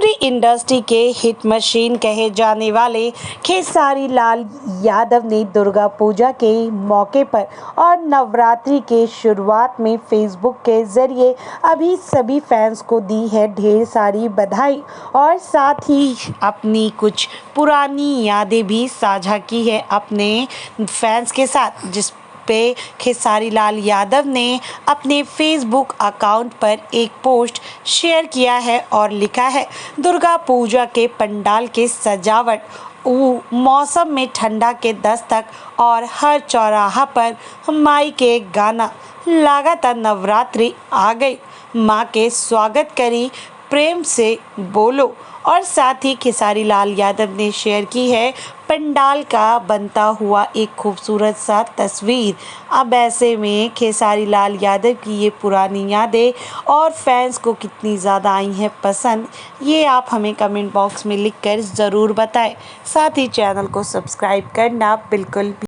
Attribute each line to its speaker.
Speaker 1: Bhojpuri industry के hit machine कहे जाने वाले खेसारी लाल यादव ने दुर्गा पूजा के मौके पर और नवरात्रि के शुरुआत में फेसबुक के जरिए अभी सभी फैंस को दी है ढेर सारी बधाई और साथ ही अपनी कुछ पुरानी यादें भी साझा की है अपने फैंस के साथ, जिस पे खेसारी लाल यादव ने अपने फेसबुक अकाउंट पर एक पोस्ट शेयर किया है और लिखा है, दुर्गा पूजा के पंडाल के सजावट मौसम में ठंडा के दस्तक और हर चौराहा पर माई के गाना लगातार नवरात्रि आ गई, माँ के स्वागत करी प्रेम से बोलो। और साथ ही खेसारी लाल यादव ने शेयर की है पंडाल का बनता हुआ एक खूबसूरत सा तस्वीर। अब ऐसे में खेसारी लाल यादव की ये पुरानी यादें और फैंस को कितनी ज़्यादा आई हैं पसंद, ये आप हमें कमेंट बॉक्स में लिखकर ज़रूर बताएं। साथ ही चैनल को सब्सक्राइब करना बिल्कुल भी